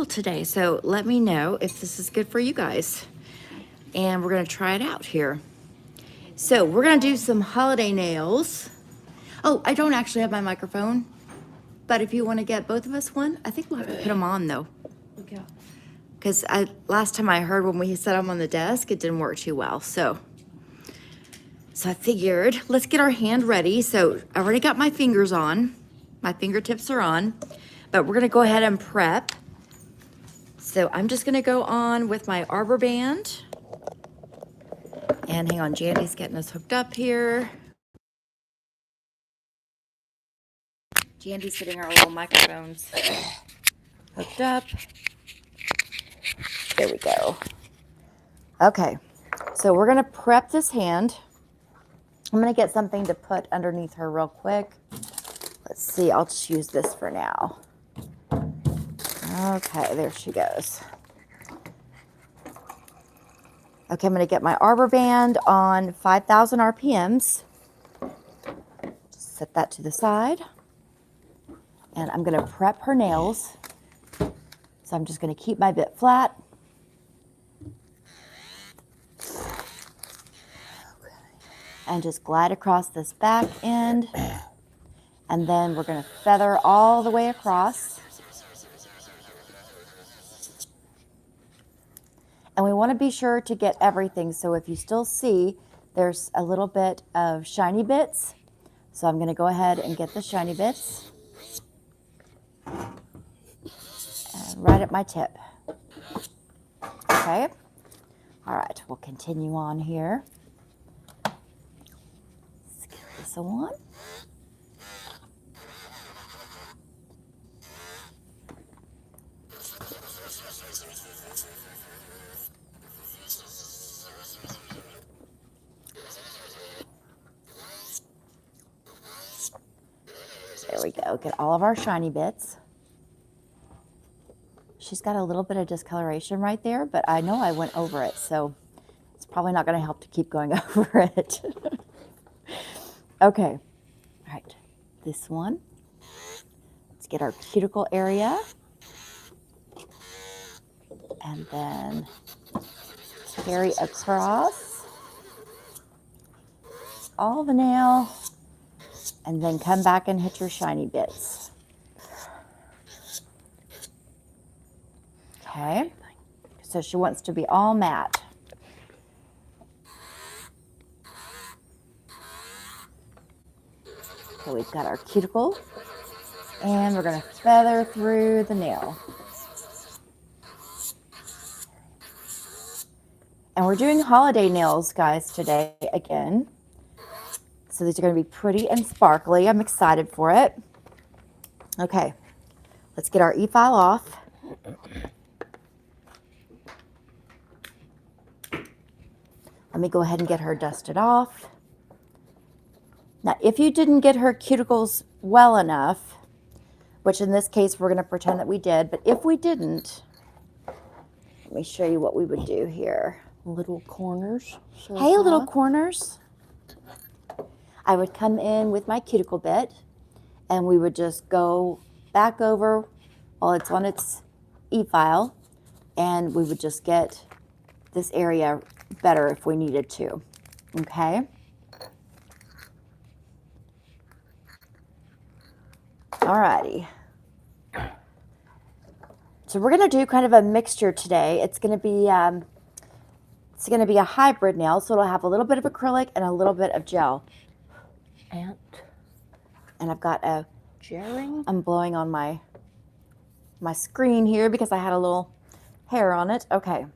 cuticle today, so let me know if this is good for you guys. And we're gonna try it out here. So we're gonna do some holiday nails. Oh, I don't actually have my microphone, but if you wanna get both of us one, I think we'll have to put them on though. Okay. Because last time I heard when we set them on the desk, it didn't work too well. So I figured, let's get our hand ready. So I already got my fingers on. My fingertips are on, but we're gonna go ahead and prep. So I'm just gonna go on with my arbor band. And hang on, Jandy's getting us hooked up here. Jandy's getting our little microphones hooked up. There we go. Okay, so we're gonna prep this hand. I'm gonna get something to put underneath her real quick. Let's see, I'll just use this for now. Okay, there she goes. Okay, I'm gonna get my arbor band on 5,000 RPMs. Just set that to the side. And I'm gonna prep her nails. So I'm just gonna keep my bit flat. And just glide across this back end. And then we're gonna feather all the way across. And we wanna be sure to get everything. So if you still see, there's a little bit of shiny bits. So I'm gonna go ahead and get the shiny bits. And right at my tip. Okay. All right, we'll continue on here. Let's get this on. There we go, get all of our shiny bits. She's got a little bit of discoloration right there, but I know I went over it, so it's probably not gonna help to keep going over it. Okay, all right, this one. Let's get our cuticle area. And then carry across all the nail, and then come back and hit your shiny bits. Okay, so she wants to be all matte. So we've got our cuticle, and we're gonna feather through the nail. And we're doing holiday nails, guys, today again. So these are gonna be pretty and sparkly. I'm excited for it. Okay, let's get our e-file off. Let me go ahead and get her dusted off. Now, if you didn't get her cuticles well enough, which in this case, we're gonna pretend that we did, but if we didn't, let me show you what we would do here. Little corners. Hey, little corners. I would come in with my cuticle bit, and we would just go back over while it's on its e-file, and we would just get this area better if we needed to, okay? Alrighty. So we're gonna do kind of a mixture today. It's gonna be a hybrid nail, so it'll have a little bit of acrylic and a little bit of gel. And I've got a Jerring. I'm blowing on my screen here because I had a little hair on it. Okay.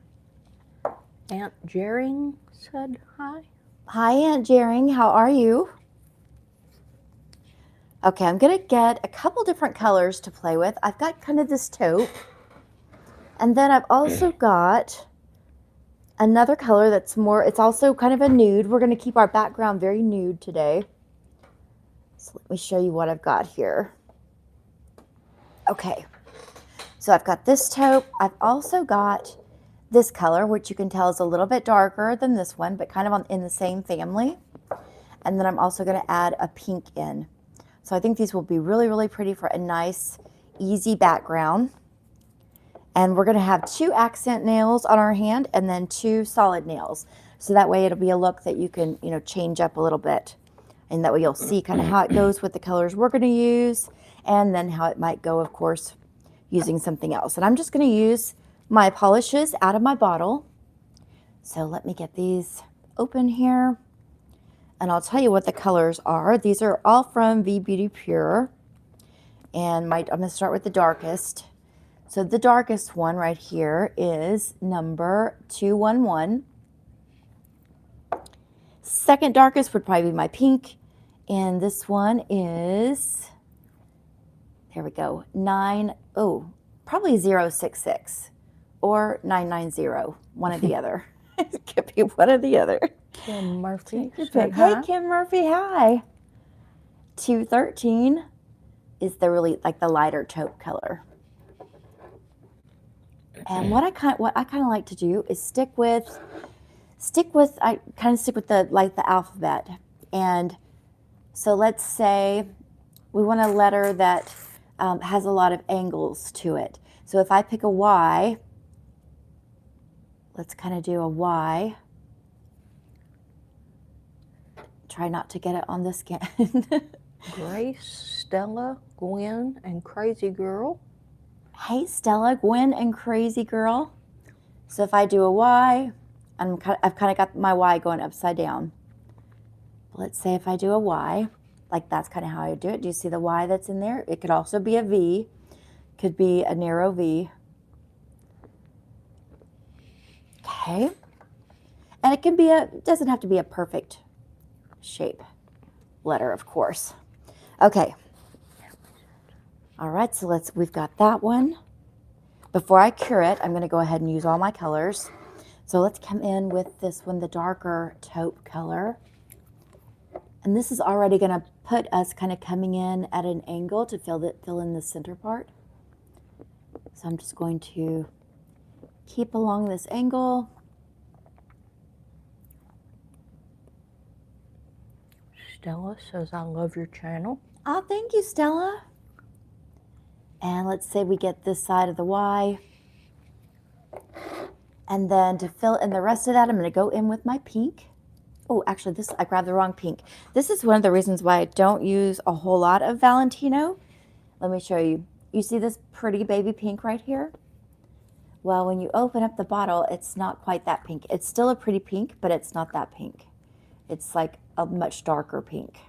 Aunt Jerring said hi. Hi, Aunt Jerring. How are you? Okay, I'm gonna get a couple different colors to play with. I've got kind of this taupe, and then I've also got another color that's more, it's also kind of a nude. We're gonna keep our background very nude today. So let me show you what I've got here. Okay, so I've got this taupe. I've also got this color, which you can tell is a little bit darker than this one, but kind of in the same family. And then I'm also gonna add a pink in. So I think these will be really, really pretty for a nice, easy background. And we're going to have 2 accent nails on our hand and then 2 solid nails. So that way it'll be a look that you can, you know, change up a little bit. And that way you'll see kind of how it goes with the colors we're going to use, and then how it might go, of course, using something else. And I'm just going to use my polishes out of my bottle. So let me get these open here. And I'll tell you what the colors are. These are all from V Beauty Pure. And I'm going to start with the darkest. So the darkest one right here is number 211. Second darkest would probably be my pink. And this one is, there we go, probably 066 or 990, one or the other. It could be one or the other. Kim Murphy. Hey, Kim Murphy, hi. 213 is the really, like the lighter taupe color. And what I kind of like to do is stick with the alphabet. And so let's say we want a letter that has a lot of angles to it. So if I pick a Y, let's kind of do a Y. Try not to get it on the skin. Grace, Stella, Gwen, and Crazy Girl. Hey, Stella, Gwen, and Crazy Girl. So if I do a Y, I've kind of got my Y going upside down. Let's say if I do a Y, like that's kind of how I do it. Do you see the Y that's in there? It could also be a V. Could be a narrow V. Okay. And it can be doesn't have to be a perfect shape letter, of course. Okay. All right, so we've got that one. Before I cure it, I'm going to go ahead and use all my colors. So let's come in with this one, the darker taupe color. And this is already going to put us kind of coming in at an angle to fill in the center part. So I'm just going to keep along this angle. Stella says, I love your channel. Oh, thank you, Stella. And let's say we get this side of the Y. And then to fill in the rest of that, I'm going to go in with my pink. Oh, actually, I grabbed the wrong pink. This is one of the reasons why I don't use a whole lot of Valentino. Let me show you. You see this pretty baby pink right here? Well, when you open up the bottle, it's not quite that pink. It's still a pretty pink, but it's not that pink. It's like a much darker pink.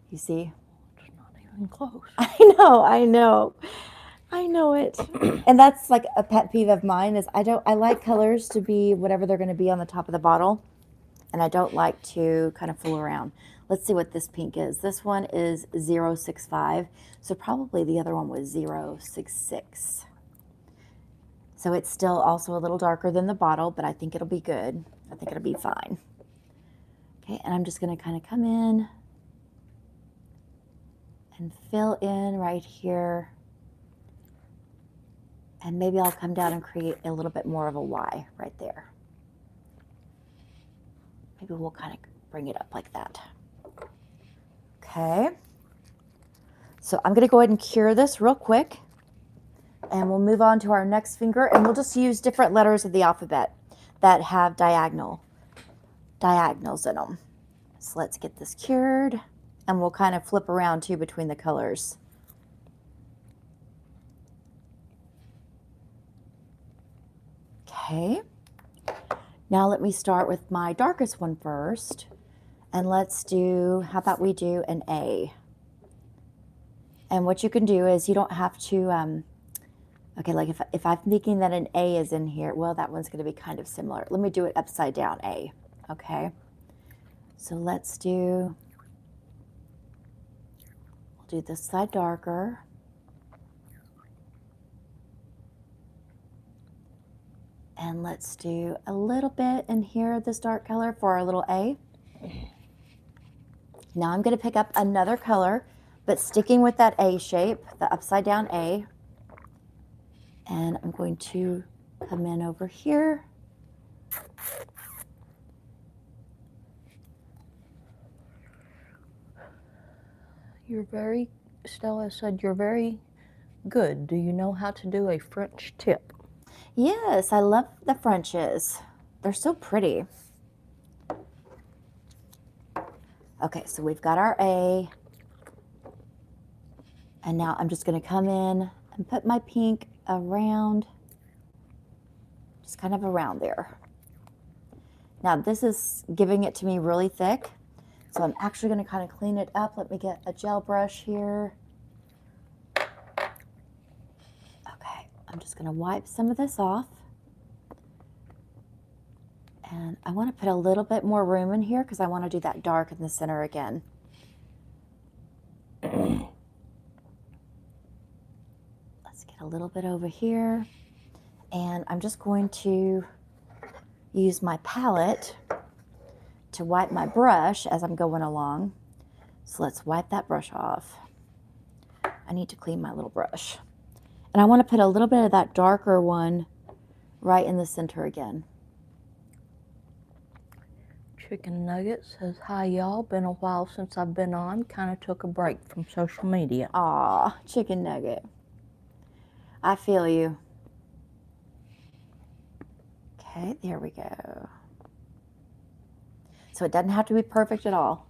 You see? It's not even close. I know it. And that's like a pet peeve of mine is I like colors to be whatever they're going to be on the top of the bottle. And I don't like to kind of fool around. Let's see what this pink is. This one is 065. So probably the other one was 066. So it's still also a little darker than the bottle, but I think it'll be good. I think it'll be fine. Okay, and I'm just going to kind of come in and fill in right here. And maybe I'll come down and create a little bit more of a Y right there. Maybe we'll kind of bring it up like that. Okay. So I'm going to go ahead and cure this real quick. And we'll move on to our next finger. And we'll just use different letters of the alphabet that have diagonals in them. So let's get this cured. And we'll kind of flip around too between the colors. Okay. Now let me start with my darkest one first. And how about we do an A? And what you can do is you don't have to, okay, like if I'm thinking that an A is in here, well, that one's going to be kind of similar. Let me do it upside down A, okay? So we'll do this side darker. And let's do a little bit in here, this dark color for our little A. Now I'm going to pick up another color, but sticking with that A shape, the upside down A. And I'm going to come in over here. Stella said, you're very Good. Do you know how to do a French tip? Yes, I love the Frenches. They're so pretty. Okay, so we've got our A. And now I'm just going to come in and put my pink around, just kind of around there. Now this is giving it to me really thick, so I'm actually going to kind of clean it up. Let me get a gel brush here. Okay, I'm just going to wipe some of this off. And I want to put a little bit more room in here because I want to do that dark in the center again. Let's get a little bit over here. And I'm just going to use my palette to wipe my brush as I'm going along. So let's wipe that brush off. I need to clean my little brush. And I want to put a little bit of that darker one right in the center again. Chicken Nugget says, hi y'all, been a while since I've been on, kind of took a break from social media. Aw, Chicken Nugget. I feel you. Okay, there we go. So it doesn't have to be perfect at all,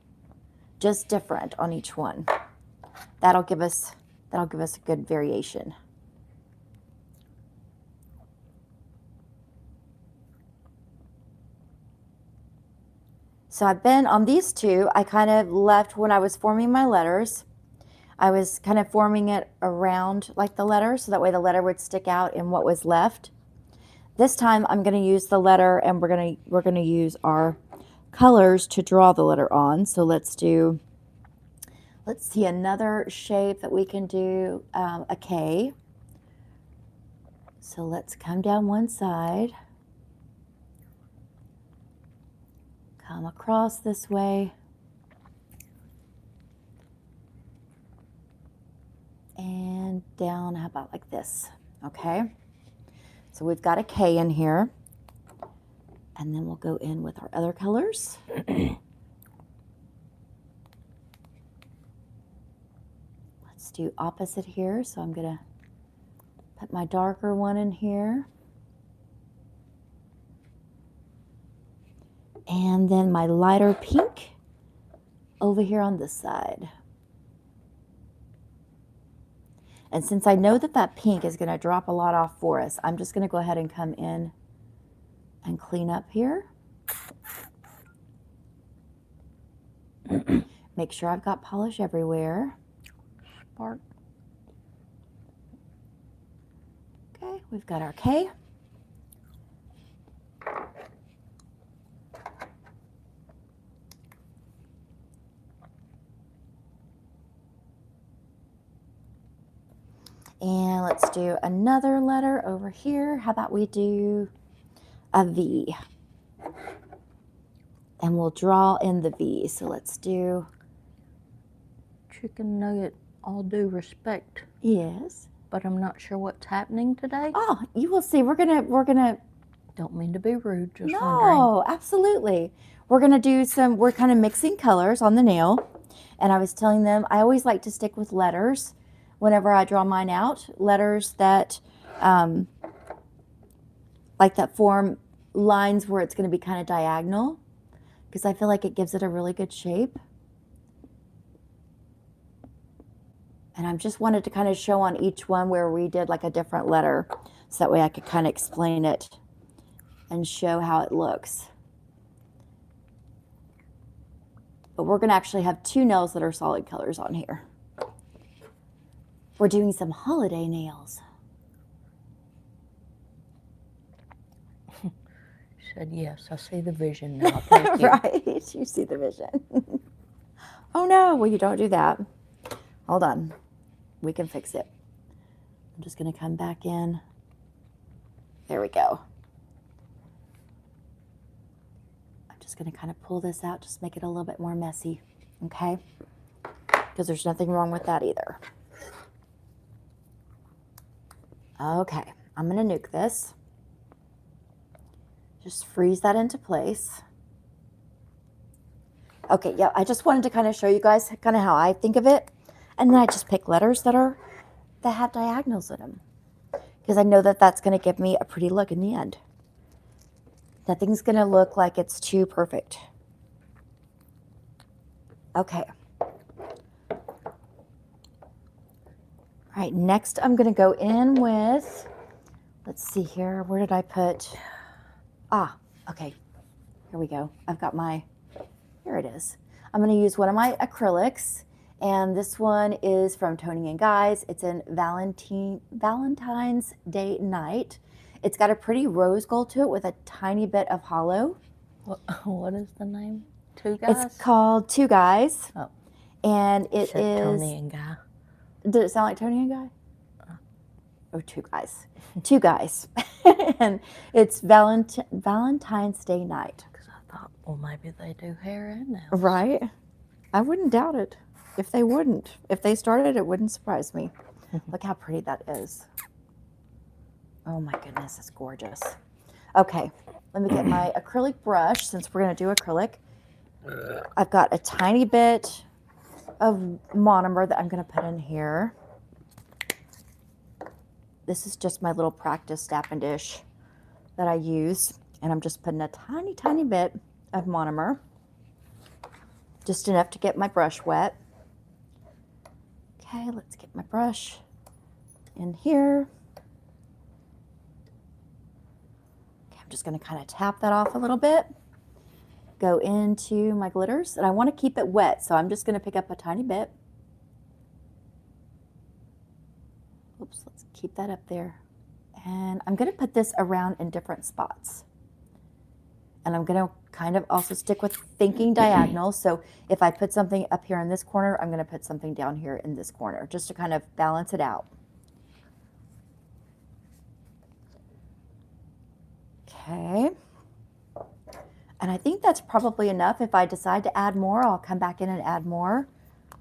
just different on each one. That'll give us a good variation. So I've been on these two, I kind of left when I was forming my letters. I was kind of forming it around like the letter, so that way the letter would stick out in what was left. This time I'm going to use the letter, and we're going to use our colors to draw the letter on. So let's see another shape that we can do, a K. So let's come down one side, come across this way, and down. How about like this? Okay. So we've got a K in here, and then we'll go in with our other colors. Let's do opposite here. So I'm going to put my darker one in here. And then my lighter pink over here on this side. And since I know that that pink is going to drop a lot off for us, I'm just going to go ahead and come in and clean up here. Make sure I've got polish everywhere. Spark. Okay, we've got our K. And let's do another letter over here. How about we do a V? And we'll draw in the V. So let's do... Chicken Nugget, all due respect, Yes. but I'm not sure what's happening today. Oh, you will see. We're gonna... Don't mean to be rude, just wondering. No, absolutely. We're gonna do we're kind of mixing colors on the nail. And I was telling them, I always like to stick with letters whenever I draw mine out. Letters that, like that form lines where it's gonna be kind of diagonal, because I feel like it gives it a really good shape. And I just wanted to kind of show on each one where we did like a different letter, so that way I could kind of explain it and show how it looks. But we're gonna actually have two nails that are solid colors on here. We're doing some holiday nails. She said, yes, I see the vision now. Thank you. Right, you see the vision. Oh no, well you don't do that. Hold on, we can fix it. I'm just gonna come back in. There we go. I'm just gonna kind of pull this out, just make it a little bit more messy, okay? Because there's nothing wrong with that either. Okay, I'm gonna nuke this. Just freeze that into place. Okay, yeah, I just wanted to kind of show you guys kind of how I think of it. And then I just pick letters that are that have diagonals in them, because I know that that's going to give me a pretty look in the end. Nothing's going to look like it's too perfect. Okay. All right, next I'm going to go in with, let's see here, where did I put? Ah, okay. Here we go. I've got my, here it is. I'm going to use one of my acrylics, and this one is from Tony & Guy's. It's in Valentine's Day Night. It's got a pretty rose gold to it with a tiny bit of hollow. What is the name? Two Guys? It's called Two Guys. Oh. And it Said is. Tony & Guy. Did it sound like Tony & Guy? Oh, Two Guys. Two Guys. And it's Valentine's Day Night. Because I thought, well, maybe they do hair and nails. Right? I wouldn't doubt it. If they wouldn't. If they started, it wouldn't surprise me. Look how pretty that is. Oh my goodness, it's gorgeous. Okay, let me get my acrylic brush since we're going to do acrylic. I've got a tiny bit of monomer that I'm going to put in here. This is just my little practice stap and dish that I use. And I'm just putting a tiny, tiny bit of monomer. Just enough to get my brush wet. Okay, let's get my brush in here. Okay, I'm just going to kind of tap that off a little bit. Go into my glitters, and I want to keep it wet, so I'm just going to pick up a tiny bit. Oops, let's keep that up there. And I'm going to put this around in different spots. And I'm going to kind of also stick with thinking diagonal. So if I put something up here in this corner, I'm going to put something down here in this corner, just to kind of balance it out. Okay. And I think that's probably enough. If I decide to add more, I'll come back in and add more.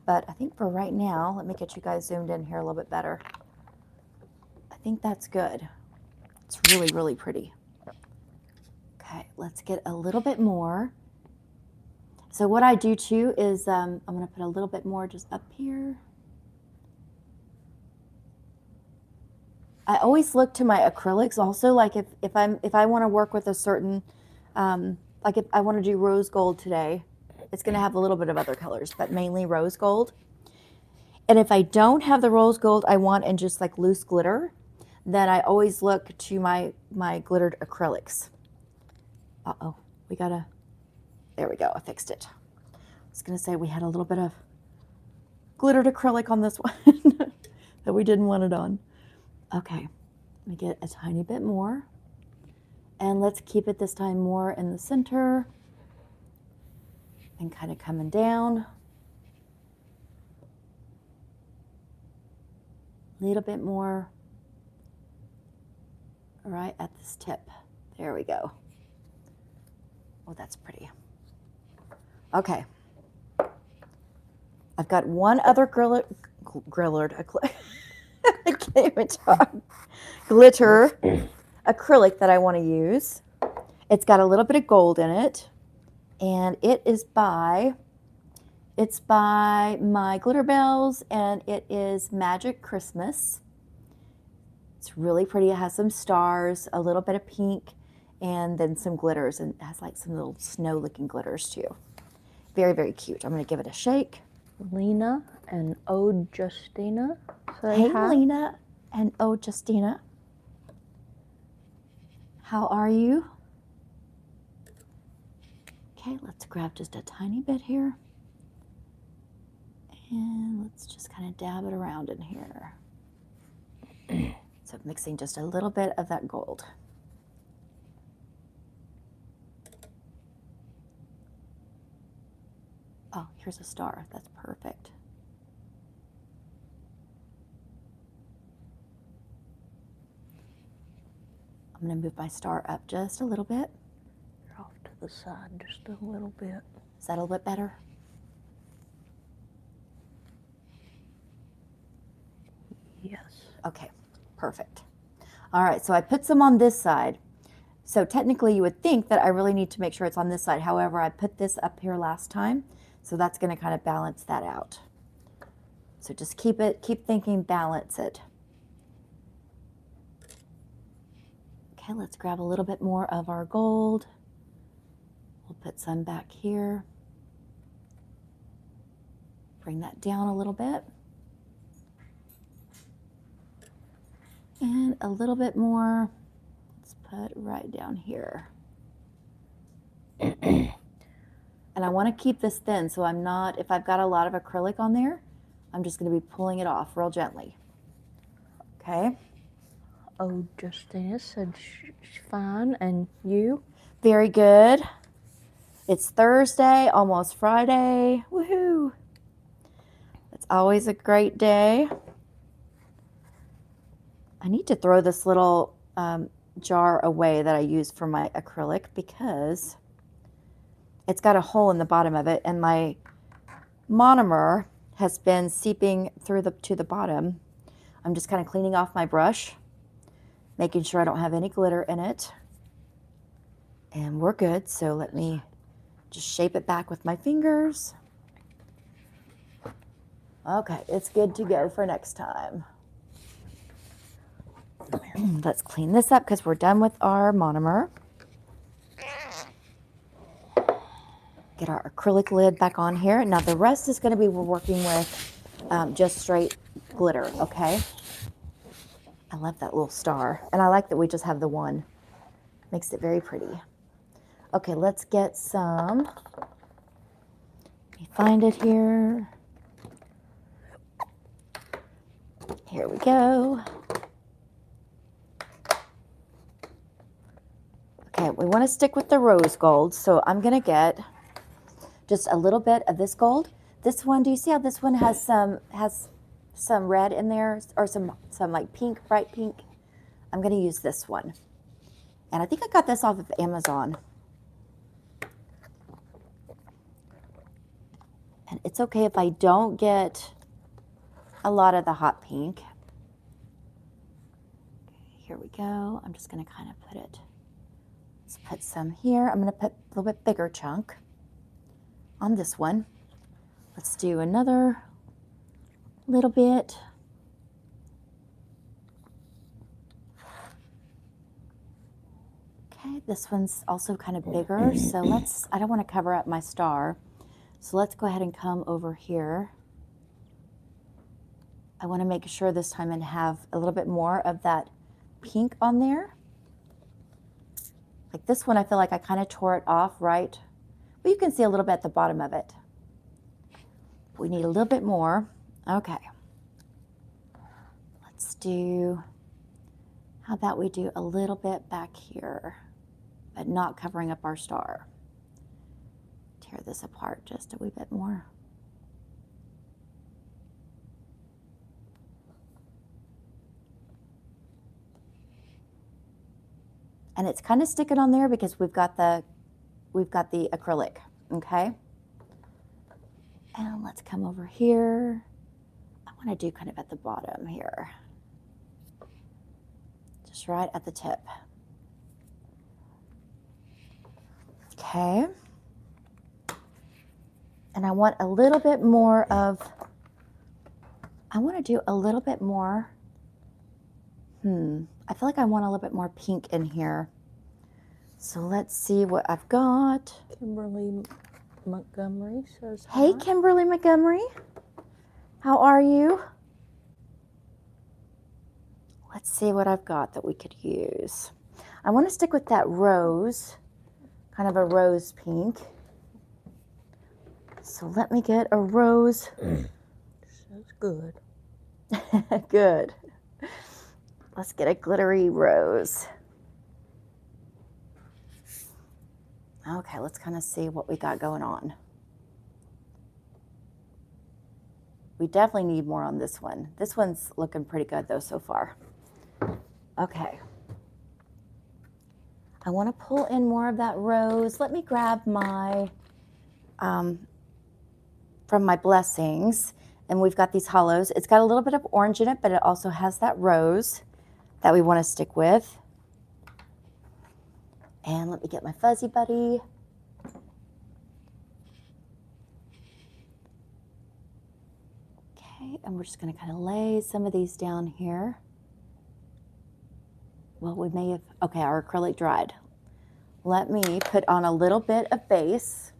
But I think for right now, let me get you guys zoomed in here a little bit better. I think that's good. It's really, really pretty. Okay, let's get a little bit more. So what I do too is I'm going to put a little bit more just up here. I always look to my acrylics also, like if I want to work with a certain, like if I want to do rose gold today, it's going to have a little bit of other colors, but mainly rose gold. And if I don't have the rose gold I want in just like loose glitter, then I always look to my glittered acrylics. Uh-oh, we gotta, there we go, I fixed it. I was gonna say we had a little bit of glittered acrylic on this one that we didn't want it on. Okay, let me get a tiny bit more. And let's keep it this time more in the center and kind of coming down. A little bit more right at this tip. There we go. Oh, that's pretty. Okay. I've got one other glitter acrylic that I want to use. It's got a little bit of gold in it, and it's by my Glitter Bells, and it is Magic Christmas. It's really pretty. It has some stars, a little bit of pink, and then some glitters, and it has like some little snow-looking glitters too. Very, very cute. I'm going to give it a shake. Lena and O Justina. Hey, Lena and O Justina. How are you? Okay, let's grab just a tiny bit here. And let's just kind of dab it around in here. So mixing just a little bit of that gold. Oh, here's a star. That's perfect. I'm going to move my star up just a little bit. You're off to the side just a little bit. Is that a little bit better? Yes. Okay, perfect. All right, so I put some on this side. So technically you would think that I really need to make sure it's on this side. However, I put this up here last time, so that's going to kind of balance that out. So just keep thinking, balance it. Okay, let's grab a little bit more of our gold. We'll put some back here. Bring that down a little bit. And a little bit more. Let's put right down here. And I want to keep this thin, so I'm not, if I've got a lot of acrylic on there, I'm just going to be pulling it off real gently. Okay? Oh, Justina said she's fine, and you? Very good. It's Thursday, almost Friday. Woohoo! It's always a great day. I need to throw this little jar away that I use for my acrylic because it's got a hole in the bottom of it, and my monomer has been seeping through to the bottom. I'm just kind of cleaning off my brush, making sure I don't have any glitter in it. And we're good, so let me just shape it back with my fingers. Okay, it's good to go for next time. Let's clean this up because we're done with our monomer. Get our acrylic lid back on here. Now the rest is going to be, we're working with just straight glitter, okay? I love that little star. And I like that we just have the one. Makes it very pretty. Okay, let's get some. Let me find it here. Here we go. Okay, we want to stick with the rose gold, so I'm going to get just a little bit of this gold. This one, do you see how this one has some red in there, or some like pink, bright pink? I'm going to use this one. And I think I got this off of Amazon. And it's okay if I don't get a lot of the hot pink. Okay, here we go. I'm just going to kind of put it. Let's put some here. I'm going to put a little bit bigger chunk on this one. Let's do another little bit. Okay, this one's also kind of bigger, so I don't want to cover up my star. So let's go ahead and come over here. I want to make sure this time and have a little bit more of that pink on there. Like this one, I feel like I kind of tore it off, right? But you can see a little bit at the bottom of it. We need a little bit more. Okay. Let's do, how about we do a little bit back here, but not covering up our star. Tear this apart just a wee bit more. And it's kind of sticking on there because we've got the acrylic, okay? And let's come over here. I want to do kind of at the bottom here. Just right at the tip. Okay. And I want a little bit more of, I want to do a little bit more, I feel like I want a little bit more pink in here. So let's see what I've got. Kimberly Montgomery says Hey, hi. Kimberly Montgomery. How are you? Let's see what I've got that we could use. I want to stick with that rose, kind of a rose pink. So let me get a rose. Says good. Good. Let's get a glittery rose. Okay, let's kind of see what we got going on. We definitely need more on this one. This one's looking pretty good though so far. Okay. I want to pull in more of that rose. Let me grab my, from my blessings, and we've got these hollows. It's got a little bit of orange in it, but it also has that rose that we want to stick with. And let me get my fuzzy buddy. Okay, and we're just going to kind of lay some of these down here. well, we may have, okay, our acrylic dried. Let me put on a little bit of base.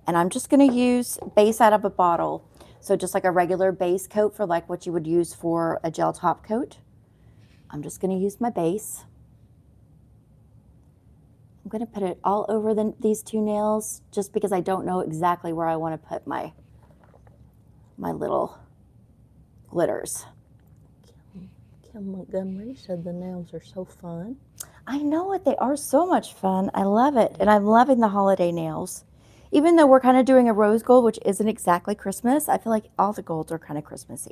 And I'm just going to use base out of a bottle. So just like a regular base coat for like what you would use for a gel top coat. I'm just going to use my base. I'm going to put it all over these two nails just because I don't know exactly where I want to put my little glitters. Kim Montgomery said the nails are so fun. I know it. They are so much fun. I love it. And I'm loving the holiday nails. Even though we're kind of doing a rose gold, which isn't exactly Christmas, I feel like all the golds are kind of Christmassy.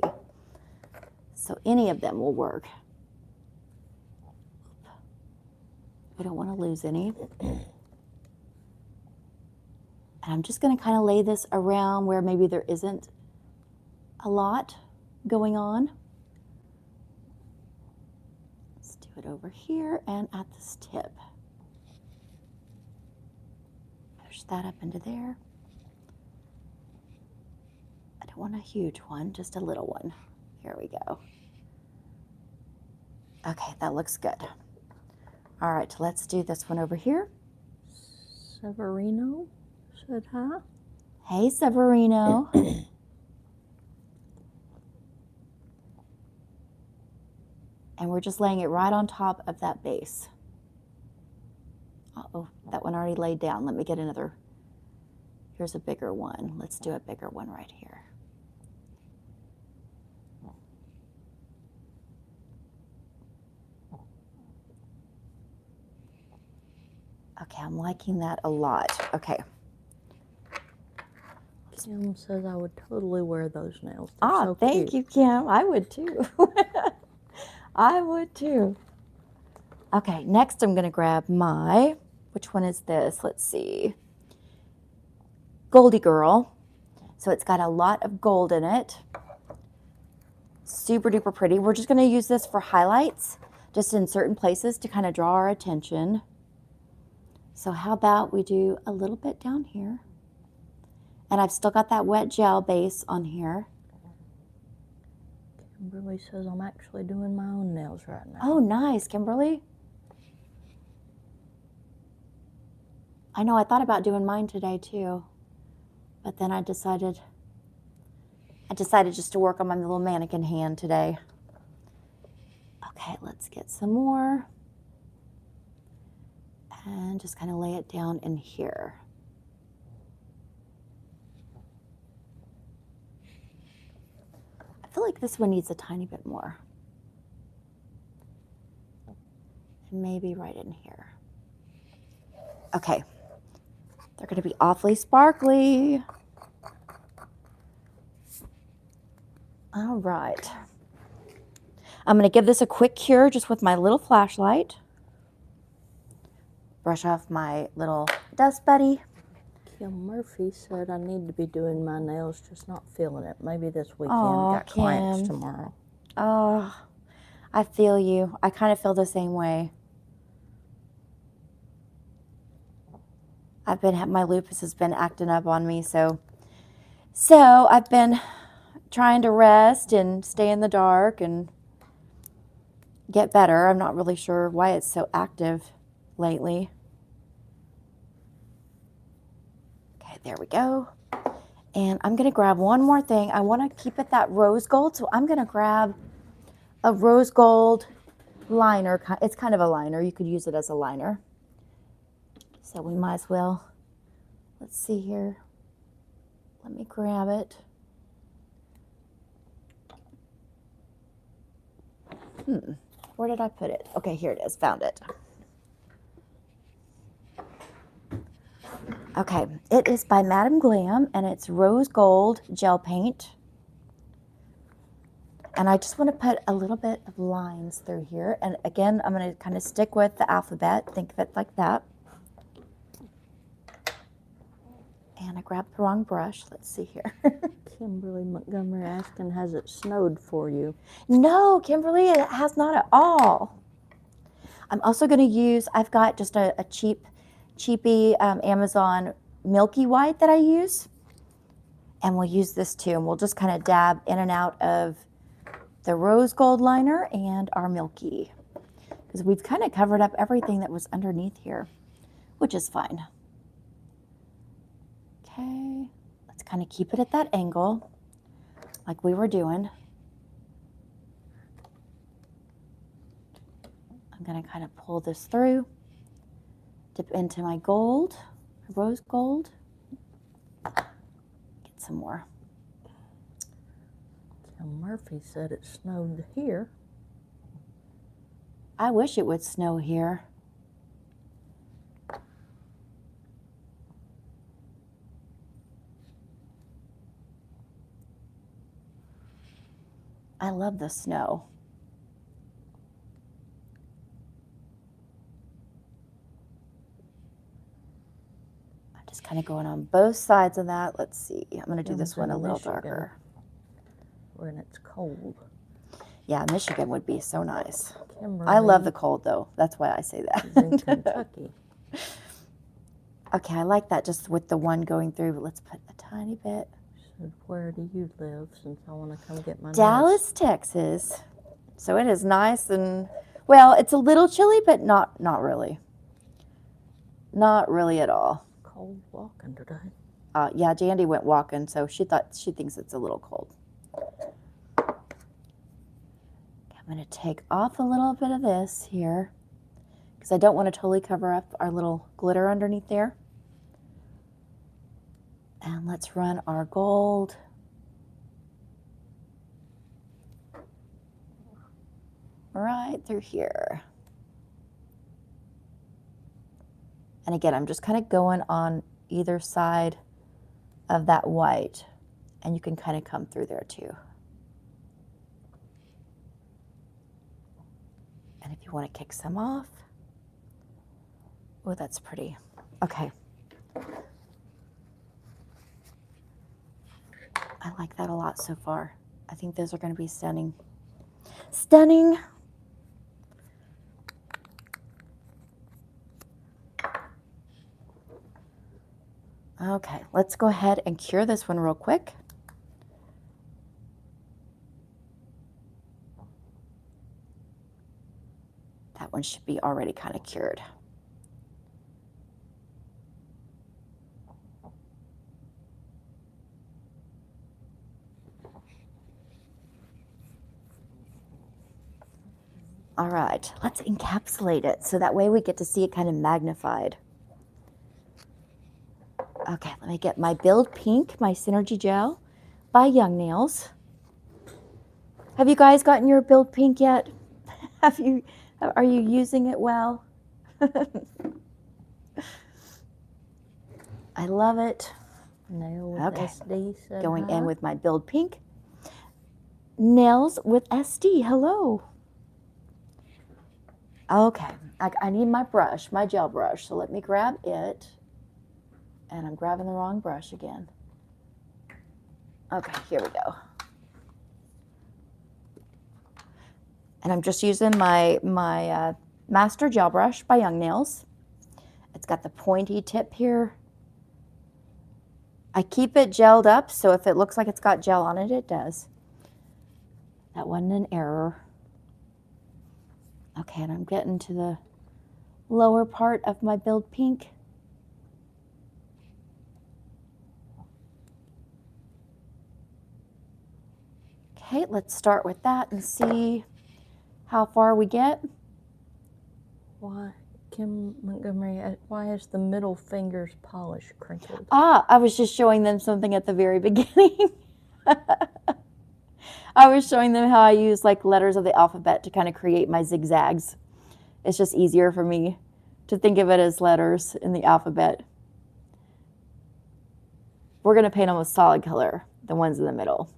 So any of them will work. We don't want to lose any. And I'm just going to kind of lay this around where maybe there isn't a lot going on. Let's do it over here and at this tip. Push that up into there. I don't want a huge one, just a little one. Here we go. Okay, that looks good. All right, let's do this one over here. Severino said hi. Hey, Severino. And we're just laying it right on top of that base. Uh-oh, that one already laid down. Let me get another. Here's a bigger one. Let's do a bigger one right here. Okay, I'm liking that a lot. Okay. Kim says I would totally wear those nails. They're so thank cute. you, Kim. I would too. I would too. Okay, next I'm going to grab which one is this? Let's see. Goldie Girl. So it's got a lot of gold in it. Super duper pretty. We're just going to use this for highlights, just in certain places to kind of draw our attention. So how about we do a little bit down here. And I've still got that wet gel base on here. Kimberly says I'm actually doing my own nails right now. Oh, nice, Kimberly. I know, I thought about doing mine today too. But then I decided just to work on my little mannequin hand today. Okay, let's get some more. And just kind of lay it down in here. I feel like this one needs a tiny bit more. And maybe right in here. Okay. They're going to be awfully sparkly. All right. I'm going to give this a quick cure just with my little flashlight. Brush off my little dust buddy. Kim Murphy said I need to be doing my nails, just not feeling it. Maybe this weekend. Aw, Got clients Kim. tomorrow. Oh, I feel you. I kind of feel the same way. My lupus has been acting up on me, so I've been trying to rest and stay in the dark and get better. I'm not really sure why it's so active lately. Okay, there we go. And I'm going to grab one more thing. I want to keep it that rose gold, so I'm going to grab a rose gold liner. It's kind of a liner. You could use it as a liner. So we might as well, let's see here. Let me grab it. Where did I put it? Okay, here it is. Found it. Okay, it is by Madam Glam, and it's rose gold gel paint. And I just want to put a little bit of lines through here. And again, I'm going to kind of stick with the alphabet. Think of it like that. And I grabbed the wrong brush. Let's see here. Kimberly Montgomery asking, has it snowed for you? No, Kimberly, it has not at all. I'm also going to use, I've got just a cheapy Amazon Milky White that I use. And we'll use this too. And we'll just kind of dab in and out of the rose gold liner and our Milky. because we've kind of covered up everything that was underneath here, which is fine. Okay, let's kind of keep it at that angle like we were doing. I'm going to kind of pull this through, dip into my gold, rose gold, get some more. Tim Murphy said it snowed here. I wish it would snow here. I love the snow. I'm just kind of going on both sides of that. Let's see. I'm going to do this one a little darker. When it's cold. Yeah, Michigan would be so nice. Kimberly I love the cold, though. That's why I say is in that. Kentucky. Okay, I like that just with the one going through, but let's put a tiny bit. So where do you live, since I want to come get my Dallas, Texas. So it is nice and, well, it's a little chilly, but not really. Not really at all. Cold walking today. Yeah, Jandy went walking, so she thinks it's a little cold. I'm going to take off a little bit of this here because I don't want to totally cover up our little glitter underneath there. And let's run our gold. Right through here. And again, I'm just kind of going on either side of that white, and you can kind of come through there too. And if you want to kick some off, oh, that's pretty. Okay. I like that a lot so far. I think those are going to be stunning. Stunning. Okay, let's go ahead and cure this one real quick. That one should be already kind of cured. All right, let's encapsulate it so that way we get to see it kind of magnified. Okay, let me get my Build Pink, my Synergy Gel by Young Nails. Have you guys gotten your Build Pink yet? Are you using it well? I love it. Nail with Okay, SD said going hi. in with my Build Pink. Nails with SD, hello. Okay, I need my brush, my gel brush, so let me grab it. And I'm grabbing the wrong brush again. Okay, here we go. And I'm just using my Master Gel Brush by Young Nails. It's got the pointy tip here. I keep it gelled up, so if it looks like it's got gel on it, it does. That wasn't an error. Okay, and I'm getting to the lower part of my Build Pink. Okay, let's start with that and see how far we get. Why, Kim Montgomery, why is the middle finger's polish crinkled? Ah, I was just showing them something at the very beginning. I was showing them how I use like letters of the alphabet to kind of create my zigzags. It's just easier for me to think of it as letters in the alphabet. We're going to paint them with solid color, the ones in the middle.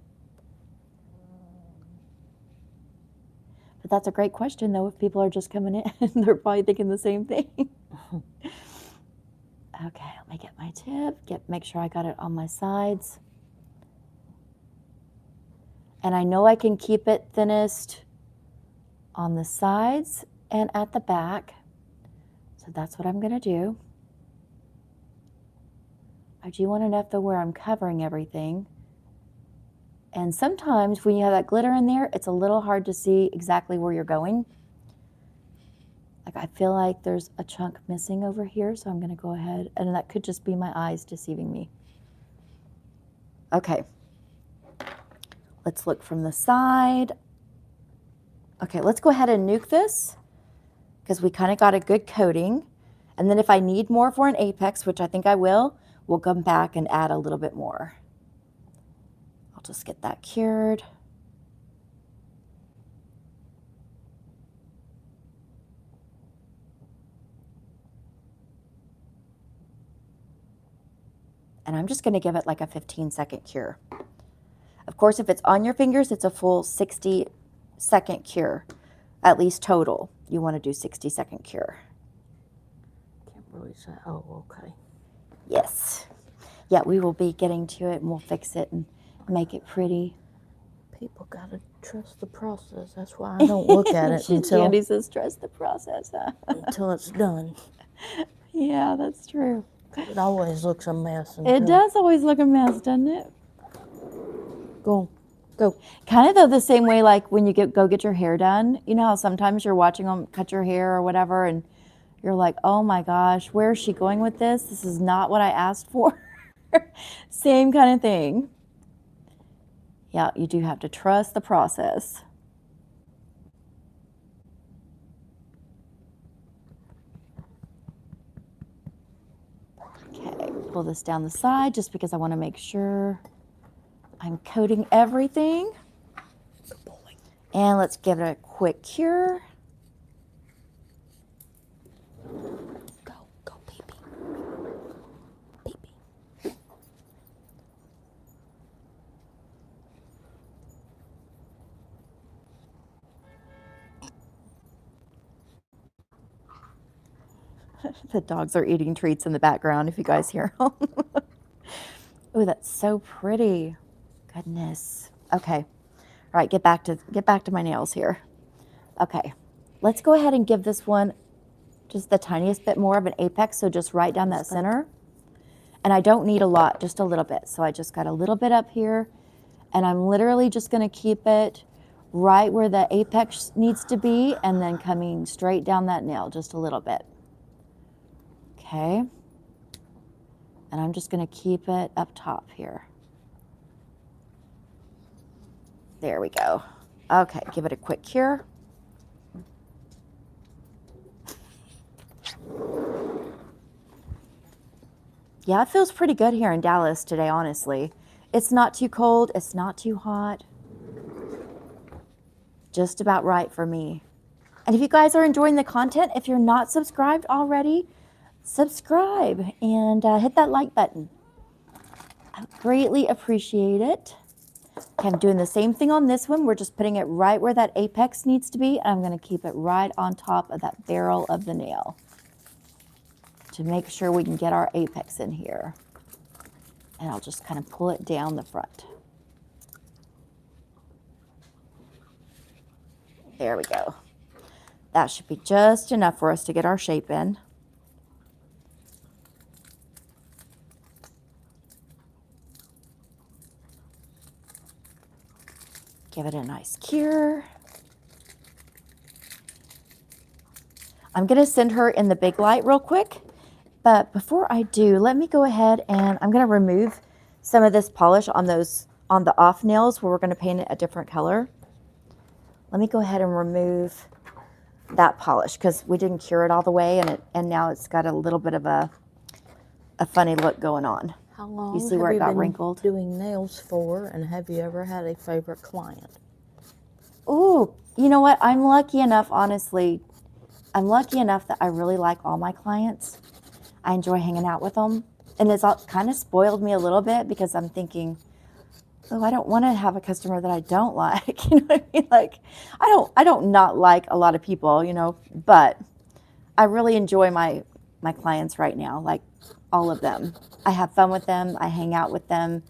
But that's a great question, though, if people are just coming in. They're probably thinking the same thing. Okay, let me get my tip, make sure I got it on my sides. And I know I can keep it thinnest on the sides and at the back. So that's what I'm going to do. I do want enough though where I'm covering everything. And sometimes when you have that glitter in there, it's a little hard to see exactly where you're going. Like I feel like there's a chunk missing over here, so I'm going to go ahead, and that could just be my eyes deceiving me. Okay. Let's look from the side. Okay, let's go ahead and nuke this because we kind of got a good coating. And then if I need more for an apex, which I think I will, we'll come back and add a little bit more. I'll just get that cured. And I'm just going to give it like a 15-second cure. Of course, if it's on your fingers, it's a full 60-second cure, at least total. You want to do 60-second cure. Can't really say, oh, okay. Yes. Yeah, we will be getting to it and we'll fix it and make it pretty. People gotta trust the process. That's why I don't look at it until Candy says trust the process. until it's done. Yeah, that's true. It always looks a mess. It does always look a mess, doesn't it? Go. Kind of though the same way like when you go get your hair done. You know how sometimes you're watching them cut your hair or whatever and you're like, oh my gosh, where is she going with this? This is not what I asked for. Same kind of thing. Yeah, you do have to trust the process. Okay, pull this down the side just because I want to make sure I'm coating everything. And let's give it a quick cure. Go, baby. Baby. The dogs are eating treats in the background if you guys hear them. Oh, that's so pretty. Goodness. Okay. All right, get back to my nails here. Okay. Let's go ahead and give this one just the tiniest bit more of an apex, so just right down that center. And I don't need a lot, just a little bit. So I just got a little bit up here, and I'm literally just going to keep it right where the apex needs to be and then coming straight down that nail just a little bit. Okay. And I'm just going to keep it up top here. There we go. Okay, give it a quick cure. Yeah, it feels pretty good here in Dallas today, honestly. It's not too cold, it's not too hot. Just about right for me. And if you guys are enjoying the content, if you're not subscribed already, subscribe and hit that like button. I greatly appreciate it. Okay, I'm doing the same thing on this one. We're just putting it right where that apex needs to be. And I'm going to keep it right on top of that barrel of the nail to make sure we can get our apex in here. And I'll just kind of pull it down the front. There we go. That should be just enough for us to get our shape in. Give it a nice cure. I'm going to send her in the big light real quick. But before I do, let me go ahead and I'm going to remove some of this polish on the off nails where we're going to paint it a different color. Let me go ahead and remove that polish because we didn't cure it all the way and now it's got a little bit of a funny look going on. How long You see where it got wrinkled? doing nails for, and have you ever had a favorite client? Ooh, you know what? I'm lucky enough, honestly. I'm lucky enough that I really like all my clients. I enjoy hanging out with them. And it's kind of spoiled me a little bit because I'm thinking, oh, I don't want to have a customer that I don't like. You know what I mean? Like, I don't not like a lot of people, you know, but I really enjoy my clients right now, like all of them. I have fun with them. I hang out with them.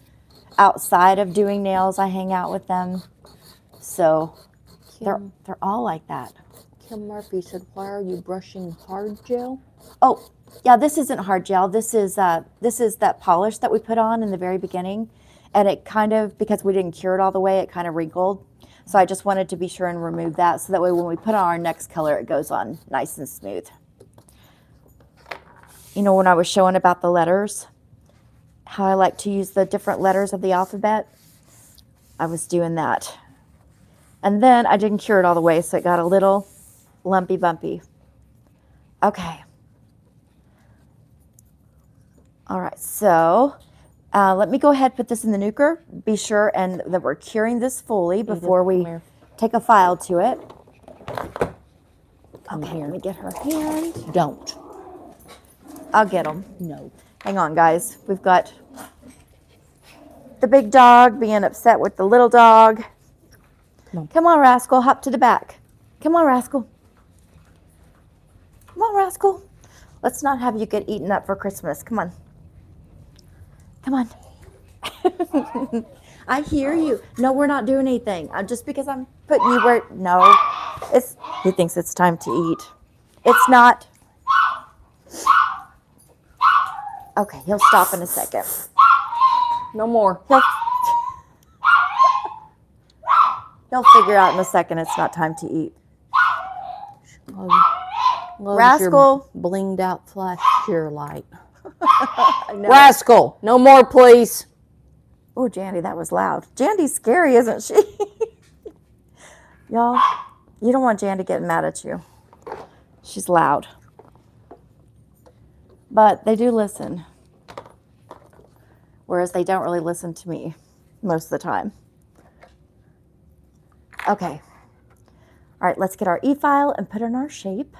Outside of doing nails, I hang out with them. So they're all like that. Kim Murphy said, why are you brushing hard gel? Oh, yeah, this isn't hard gel. This is that polish that we put on in the very beginning. And it kind of, because we didn't cure it all the way, it kind of wrinkled. So I just wanted to be sure and remove that so that way when we put on our next color, it goes on nice and smooth. You know, when I was showing about the letters, how I like to use the different letters of the alphabet, I was doing that. And then I didn't cure it all the way, so it got a little lumpy bumpy. Okay. All right, so let me go ahead and put this in the nuker. Be sure and that we're curing this fully before we take a file to it. Okay, let me get her hand. Don't. I'll get them. No. Hang on, guys. We've got the big dog being upset with the little dog. Come on, Rascal. Hop to the back. Come on, Rascal. Come on, Rascal. Let's not have you get eaten up for Christmas. Come on. Come on. I hear you. No, we're not doing anything. Just because I'm putting you where... No. He thinks it's time to eat. It's not. Okay, he'll stop in a second. No more. He'll figure out in a second it's not time to eat. Rascal. Blinged out flash sheer light. Rascal, no more, please. Oh, Jandy, that was loud. Jandy's scary, isn't she? Y'all, you don't want Jandy getting mad at you. She's loud. But they do listen. Whereas they don't really listen to me most of the time. Okay. All right, let's get our e-file and put in our shape.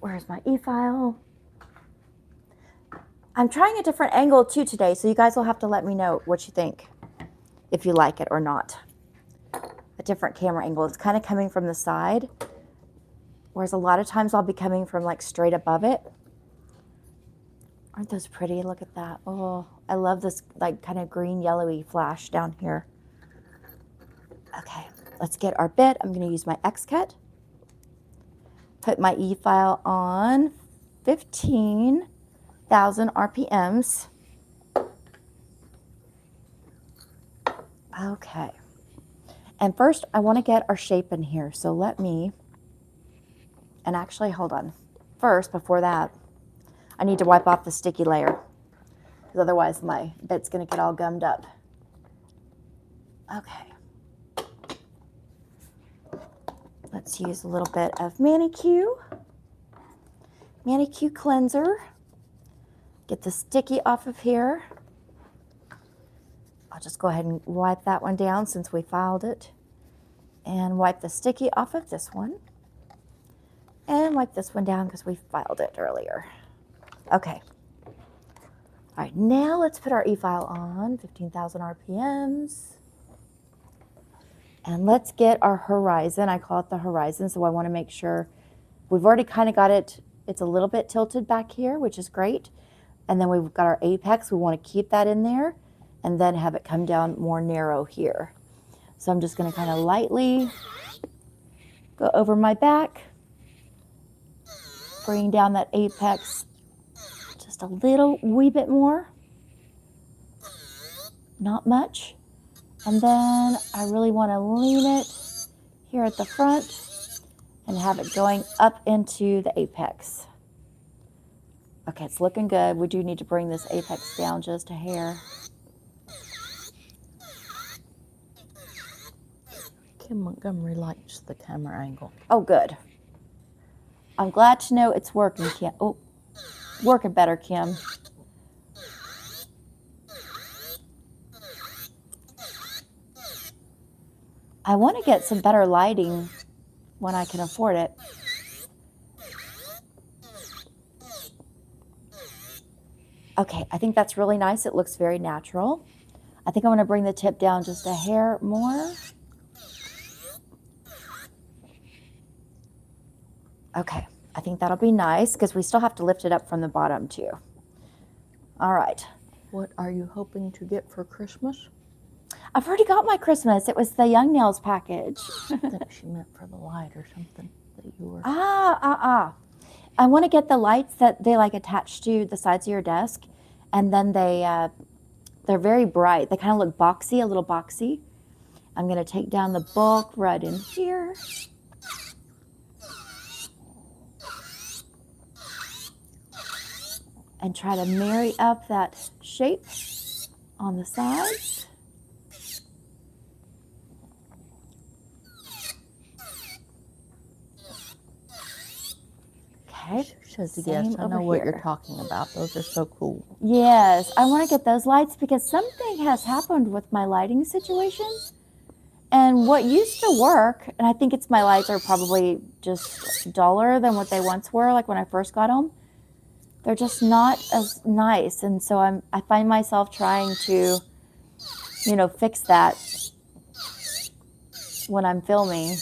Where's my e-file? I'm trying a different angle too today, so you guys will have to let me know what you think, if you like it or not. A different camera angle. It's kind of coming from the side, whereas a lot of times I'll be coming from like straight above it. Aren't those pretty? Look at that. Oh, I love this like kind of green yellowy flash down here. Okay, let's get our bit. I'm going to use my X-cut. Put my e-file on 15,000 RPMs. Okay. And first, I want to get our shape in here. So let me, and actually, hold on. First, before that, I need to wipe off the sticky layer, because otherwise my bit's going to get all gummed up. Okay. Let's use a little bit of Manicure cleanser. Get the sticky off of here. I'll just go ahead and wipe that one down since we filed it. And wipe the sticky off of this one. And wipe this one down because we filed it earlier. Okay. All right, now let's put our e-file on, 15,000 RPMs. And let's get our horizon. I call it the horizon, so I want to make sure we've already kind of got it. It's a little bit tilted back here, which is great. And then we've got our apex. We want to keep that in there and then have it come down more narrow here. So I'm just going to kind of lightly go over my back, bring down that apex just a little wee bit more. Not much. And then I really want to lean it here at the front and have it going up into the apex. Okay, it's looking good. We do need to bring this apex down just a hair. Kim Montgomery likes the camera angle. Oh, good. I'm glad to know it's working, Kim. Oh, working better, Kim. I want to get some better lighting when I can afford it. Okay, I think that's really nice. It looks very natural. I think I want to bring the tip down just a hair more. Okay, I think that'll be nice because we still have to lift it up from the bottom too. All right. What are you hoping to get for Christmas? I've already got my Christmas. It was the Young Nails package. I think she meant for the light or something that you were. I want to get the lights that they like attach to the sides of your desk, and then they're very bright. They kind of look boxy, a little boxy, I'm going to take down the bulk right in here. And try to marry up that shape on the sides. Okay. Shows the Same guests. I know over what you're here. talking about. Those are so cool. Yes, I want to get those lights because something has happened with my lighting situation. And what used to work, and I think it's my lights are probably just duller than what they once were, like when I first got them. They're just not as nice. And so I find myself trying to, fix that when I'm filming.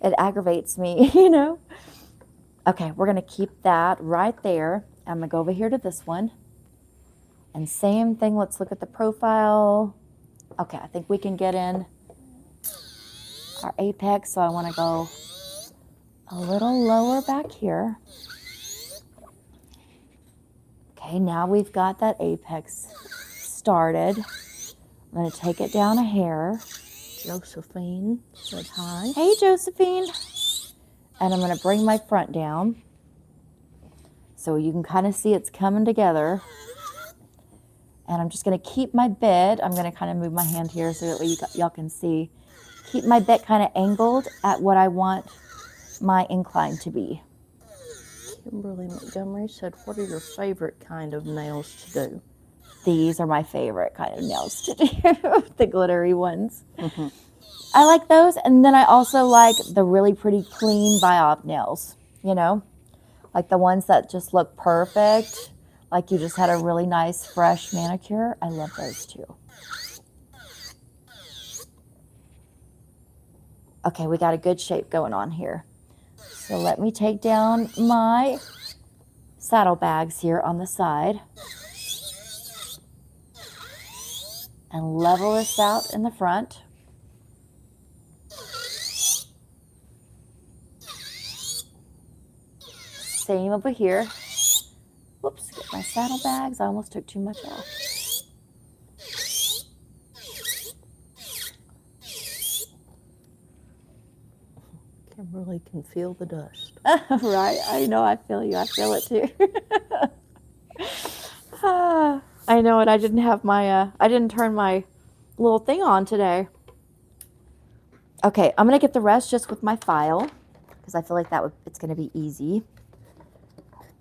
It aggravates me, Okay, we're going to keep that right there. I'm going to go over here to this one. And same thing, let's look at the profile. Okay, I think we can get in our apex, so I want to go a little lower back here. Okay, now we've got that apex started. I'm going to take it down a hair. Josephine said hi. Hey, Josephine. And I'm going to bring my front down so you can kind of see it's coming together. And I'm just going to keep my bit. I'm going to kind of move my hand here so that way y'all can see. Keep my bit kind of angled at what I want my incline to be. Kimberly Montgomery said, what are your favorite kind of nails to do? These are my favorite kind of nails to do, the glittery ones. Mm-hmm. I like those. And then I also like the really pretty clean biop nails, like the ones that just look perfect. Like you just had a really nice, fresh manicure. I love those too. Okay, we got a good shape going on here. So let me take down my saddlebags here on the side. And level this out in the front. Same over here. Whoops, get my saddlebags. I almost took too much off. Kimberly can feel the dust. Right, I know, I feel you. I feel it too. I know it. I didn't have my, I didn't turn my little thing on today. Okay, I'm going to get the rest just with my file because I feel like it's going to be easy.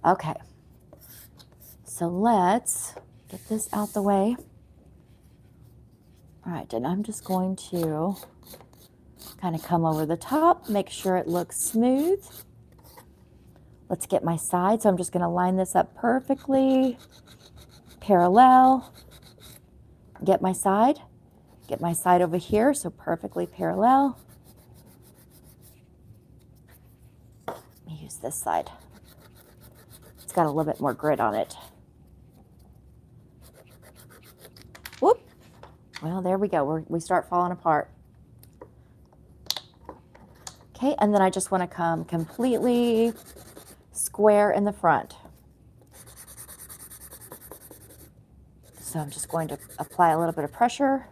Okay, so let's get this out the way. All right, and I'm just going to kind of come over the top, make sure it looks smooth. Let's get my side. So I'm just going to line this up perfectly, parallel. Get my side over here, so perfectly parallel. Let me use this side. It's got a little bit more grit on it. Whoop. Well, there we go. We start falling apart. Okay, and then I just want to come completely square in the front. So I'm just going to apply a little bit of pressure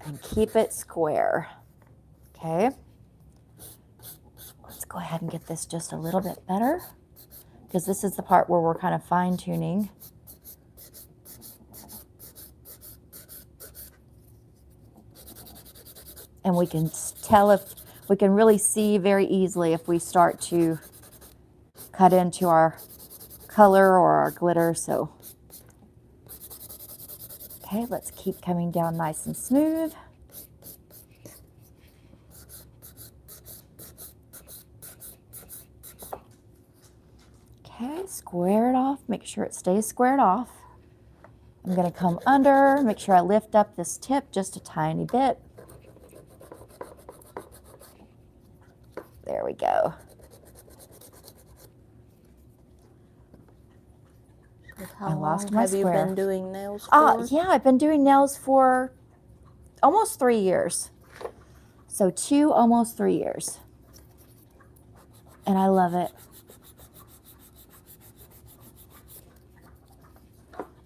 and keep it square. Okay. Let's go ahead and get this just a little bit better because this is the part where we're kind of fine tuning. And we can tell we can really see very easily if we start to cut into our color or our glitter. So, okay, let's keep coming down nice and smooth. Okay, square it off. Make sure it stays squared off. I'm going to come under, make sure I lift up this tip just a tiny bit. There we go. How long have you been doing nails for? Yeah, I've been doing nails for almost 3 years. So almost 3 years. And I love it.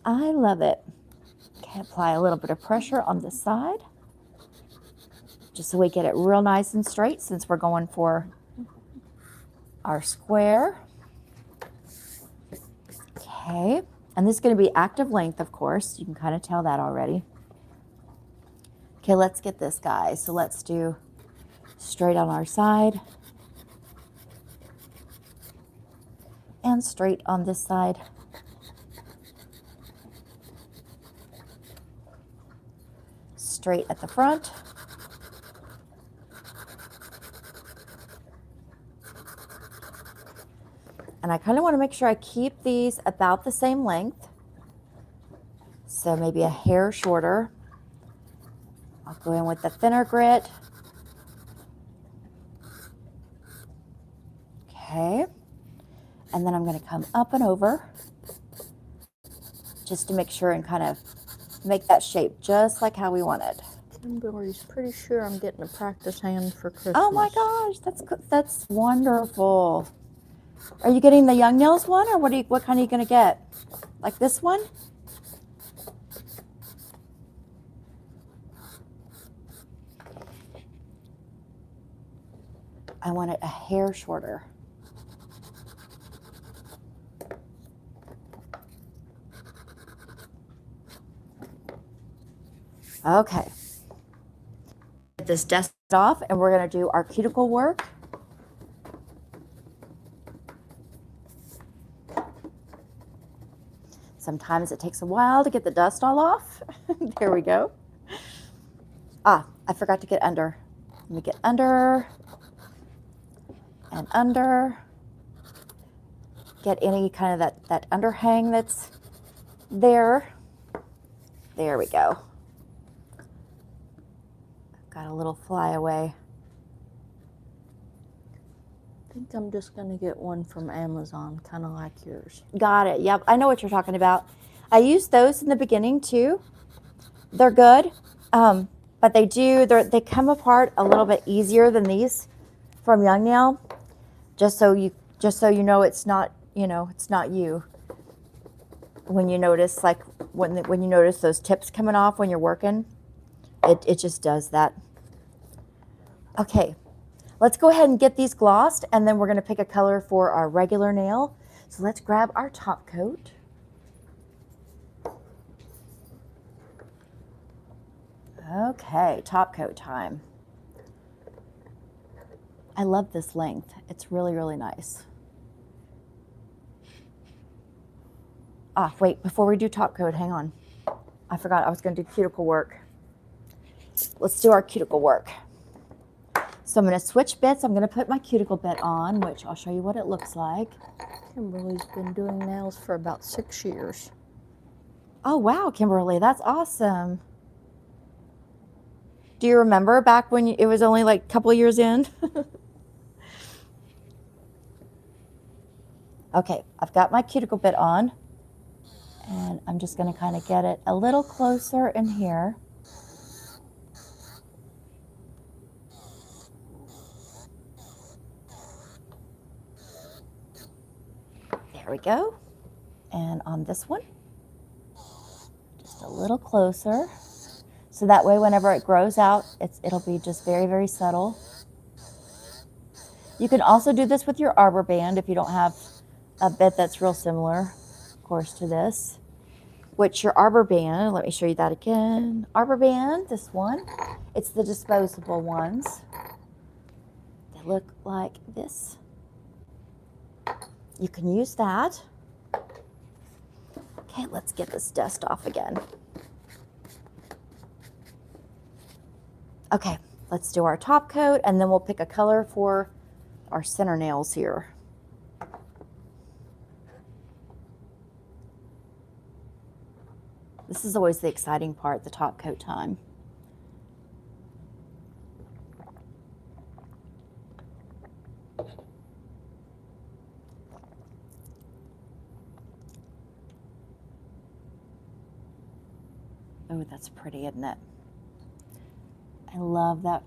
I love it. Okay, apply a little bit of pressure on this side, just so we get it real nice and straight since we're going for our square. Okay, and this is going to be active length, of course. You can kind of tell that already. Okay, let's get this, guys. So let's do straight on our side and straight on this side. Straight at the front. And I kind of want to make sure I keep these about the same length. So maybe a hair shorter. I'll go in with the thinner grit. Okay. And then I'm going to come up and over just to make sure and kind of make that shape just like how we wanted. Kimberly's pretty sure I'm getting a practice hand for Christmas. Oh my gosh, that's wonderful. Are you getting the Young Nails one, or what kind are you going to get? Like this one? I want it a hair shorter. Okay. Get this dust off, and we're going to do our cuticle work. Sometimes it takes a while to get the dust all off. There we go. Ah, I forgot to get under. Let me get under and under. Get any kind of that underhang that's there. There we go. Got a little flyaway. I think I'm just going to get one from Amazon, kind of like yours. Got it. Yep, I know what you're talking about. I used those in the beginning too. They're good, but they come apart a little bit easier than these from Young Nail. Just so you know it's not you. When you notice when you notice those tips coming off when you're working, it just does that. Okay. Let's go ahead and get these glossed, and then we're going to pick a color for our regular nail. So let's grab our top coat. Okay, top coat time. I love this length. It's really, really nice. Ah, wait, before we do top coat, hang on. I forgot I was going to do cuticle work. Let's do our cuticle work. So I'm going to switch bits. I'm going to put my cuticle bit on, which I'll show you what it looks like. Kimberly's been doing nails for about 6 years. Oh, wow, Kimberly, that's awesome. Do you remember back when it was only like a couple of years in? Okay, I've got my cuticle bit on, and I'm just going to kind of get it a little closer in here. There we go. And on this one, just a little closer. So that way, whenever it grows out, it'll be just very, very subtle. You can also do this with your arbor band if you don't have a bit that's real similar, of course, to this. Which your arbor band, let me show you that again. Arbor band, this one, it's the disposable ones. They look like this. You can use that. Okay, let's get this dust off again. Okay, let's do our top coat, and then we'll pick a color for our center nails here. This is always the exciting part, the top coat time. Oh, that's pretty, isn't it? I love that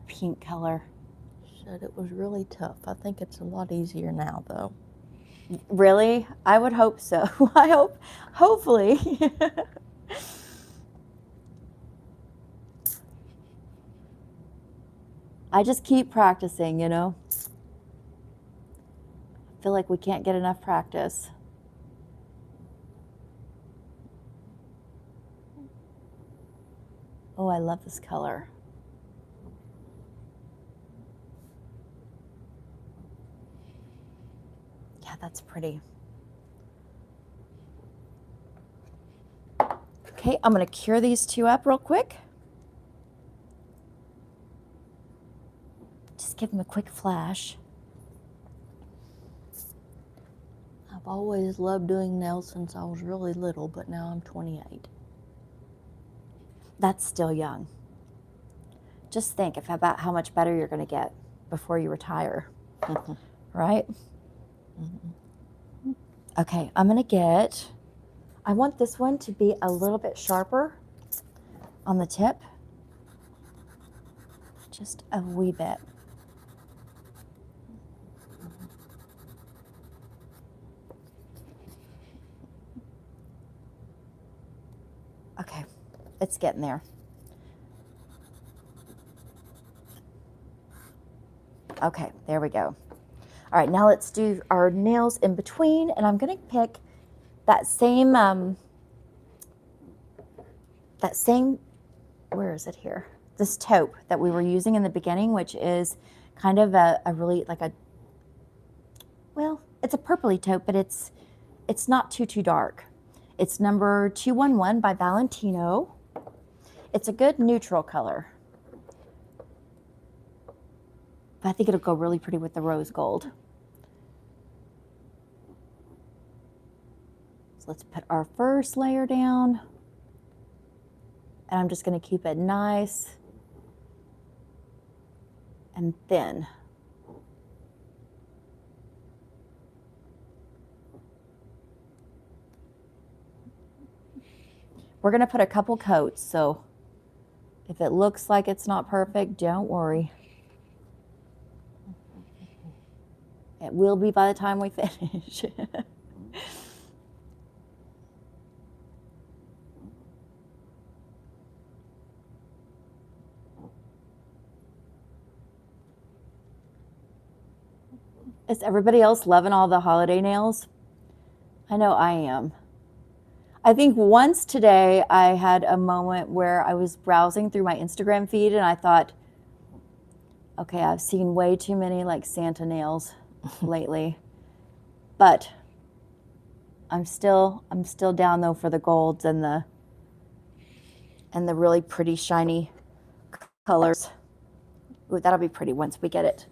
pink color. Said it was really tough. I think it's a lot easier now, though. Really? I would hope so. Hopefully. I just keep practicing, you know. I feel like we can't get enough practice. Oh, I love this color. Yeah, that's pretty. Okay, I'm going to cure these two up real quick. Just give them a quick flash. I've always loved doing nails since I was really little, but now I'm 28. That's still young. Just think about how much better you're going to get before you retire, right? Okay, I'm going to get, I want this one to be a little bit sharper on the tip. Just a wee bit. Okay, it's getting there. Okay, there we go. All right, now let's do our nails in between, and I'm going to pick that same, where is it here? This taupe that we were using in the beginning, which is kind of a really like a, well, it's a purpley taupe, but it's not too dark. It's number 211 by Valentino. It's a good neutral color. But I think it'll go really pretty with the rose gold. So let's put our first layer down. And I'm just going to keep it nice and thin. We're going to put a couple coats, so if it looks like it's not perfect, don't worry. It will be by the time we finish. Is everybody else loving all the holiday nails? I know I am. I think once today I had a moment where I was browsing through my Instagram feed and I thought, okay, I've seen way too many like Santa nails lately. But I'm still down though for the golds and the really pretty shiny colors. Ooh, that'll be pretty once we get it.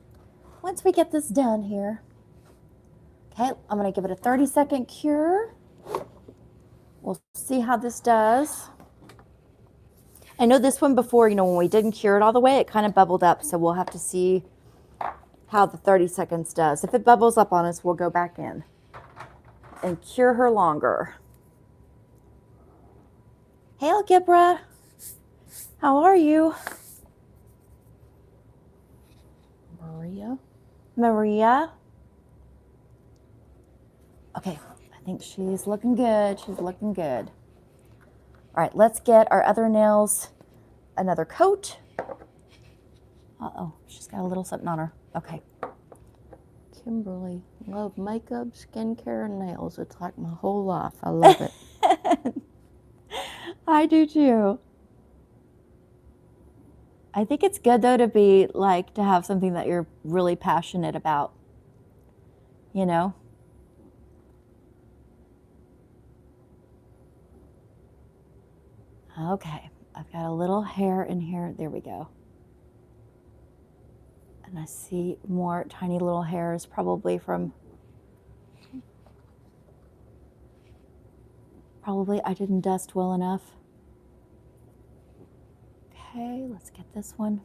Once we get this done here. Okay, I'm going to give it a 30-second cure. We'll see how this does. I know this one before, you know, when we didn't cure it all the way, it kind of bubbled up. So we'll have to see how the 30 seconds does. If it bubbles up on us, we'll go back in and cure her longer. Hey, Algebra. How are you? Maria. Okay, I think she's looking good. She's looking good. All right, let's get our other nails another coat. Uh-oh, she's got a little something on her. Okay. Kimberly, love makeup, skincare, and nails. It's like my whole life. I love it. I do too. I think it's good though to have something that you're really passionate about, you know? Okay, I've got a little hair in here. There we go. And I see more tiny little hairs probably I didn't dust well enough. Okay, let's get this one.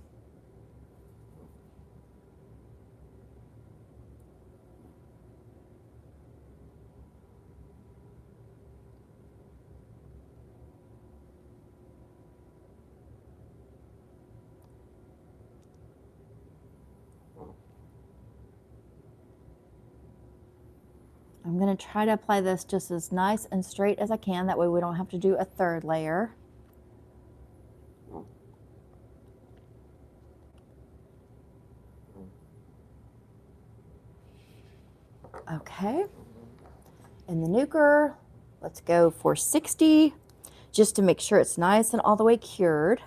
I'm going to try to apply this just as nice and straight as I can. That way we don't have to do a third layer. Okay. And the nuker, let's go for 60, just to make sure it's nice and all the way cured.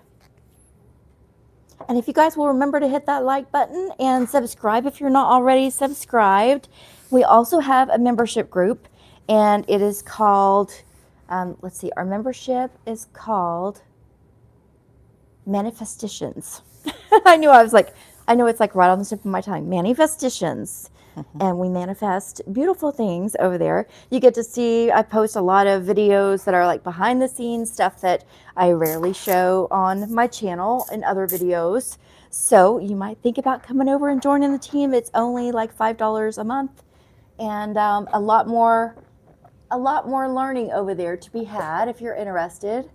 And if you guys will remember to hit that like button and subscribe if you're not already subscribed. We also have a membership group, and it is called, let's see, our membership is called Manifestations. I know it's like right on the tip of my tongue. Manifestations. And we manifest beautiful things over there. You get to see, I post a lot of videos that are like behind the scenes stuff that I rarely show on my channel and other videos. So you might think about coming over and joining the team. It's only like $5 a month, and a lot more learning over there to be had if you're interested.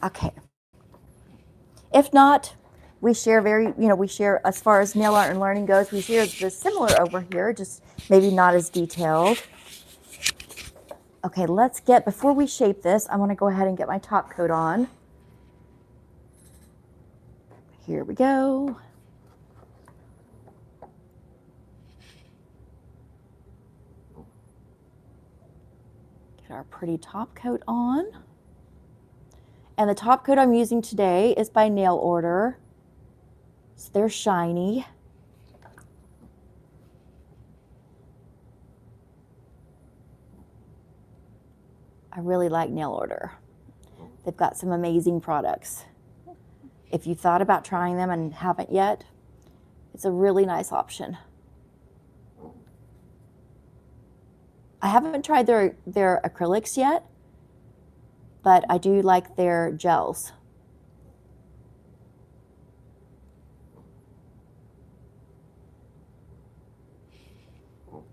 Okay. If not, we share we share as far as nail art and learning goes, we share the similar over here, just maybe not as detailed. Okay, before we shape this, I want to go ahead and get my top coat on. Here we go. Get our pretty top coat on. And the top coat I'm using today is by Nail Order. So they're shiny. I really like Nail Order. They've got some amazing products. If you thought about trying them and haven't yet, it's a really nice option. I haven't tried their acrylics yet, but I do like their gels.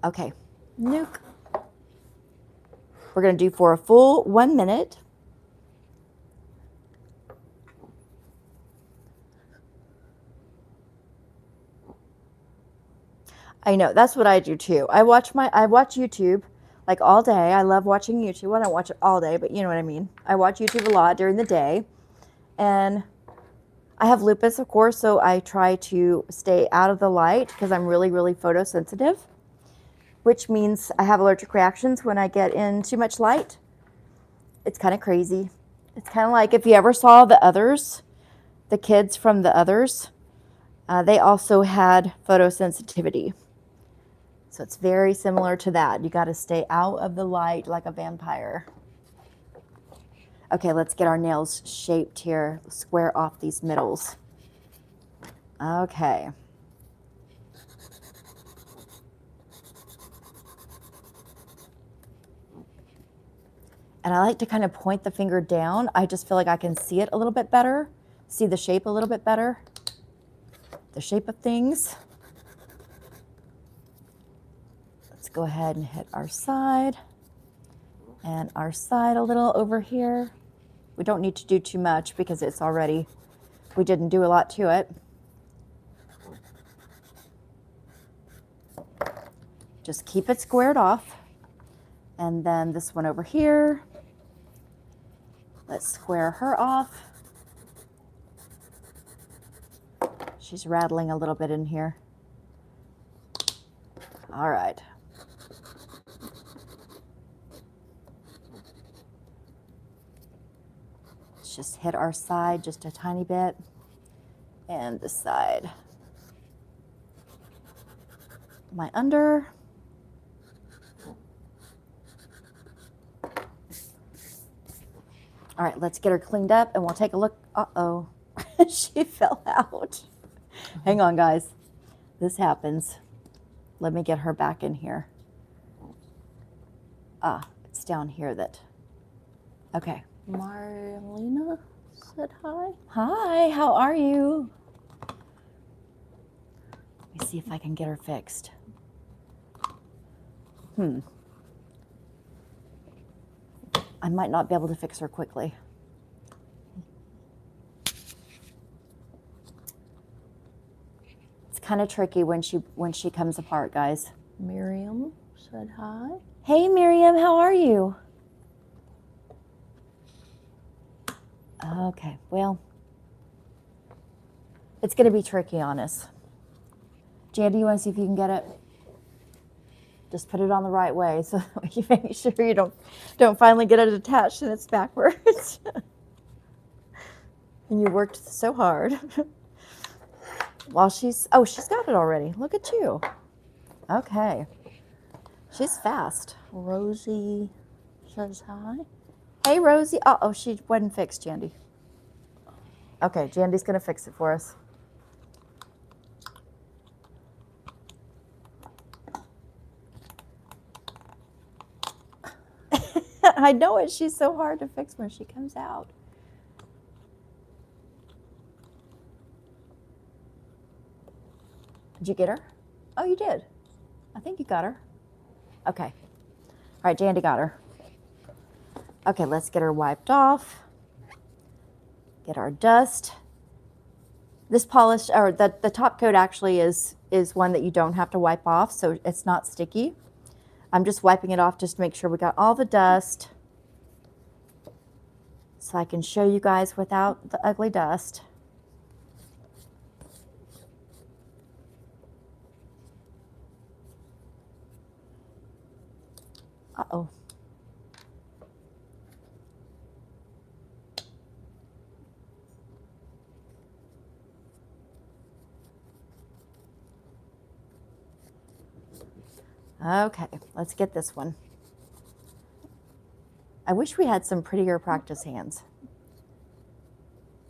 Okay, nuke. We're going to do for a full 1 minute. I know, that's what I do too. I watch YouTube like all day. I love watching YouTube. Well, I don't watch it all day, but you know what I mean. I watch YouTube a lot during the day. And I have lupus, of course, so I try to stay out of the light because I'm really, really photosensitive, which means I have allergic reactions when I get in too much light. It's kind of crazy. It's kind of like if you ever saw The Others, the kids from The Others, they also had photosensitivity. So it's very similar to that. You got to stay out of the light like a vampire. Okay, let's get our nails shaped here. Square off these middles. Okay. And I like to kind of point the finger down. I just feel like I can see it a little bit better, see the shape a little bit better, the shape of things. Let's go ahead and hit our side and our side a little over here. We don't need to do too much because it's already, we didn't do a lot to it. Just keep it squared off. And then this one over here, let's square her off. She's rattling a little bit in here. All right. Let's just hit our side just a tiny bit, and this side. My under. All right, let's get her cleaned up and we'll take a look. Uh-oh, she fell out. Hang on, guys. This happens. Let me get her back in here. Ah, it's down here that. Okay. Marlena said hi. Hi, how are you? Let me see if I can get her fixed. I might not be able to fix her quickly. It's kind of tricky when she comes apart, guys. Miriam said hi. Hey, Miriam, how are you? Okay, well, it's going to be tricky on us. Jandy, you want to see if you can get it? Just put it on the right way so you make sure you don't finally get it attached and it's backwards. And you worked so hard. While she's got it already. Look at you. Okay. She's fast. Rosie says hi. Hey, Rosie. Oh, she wasn't fixed, Jandy. Okay, Jandy's going to fix it for us. I know it. She's so hard to fix when she comes out. Did you get her? Oh, you did. I think you got her. Okay. All right, Jandy got her. Okay, let's get her wiped off. Get our dust. This polish, or the top coat actually is one that you don't have to wipe off, so it's not sticky. I'm just wiping it off just to make sure we got all the dust so I can show you guys without the ugly dust. Uh-oh. Okay, let's get this one. I wish we had some prettier practice hands.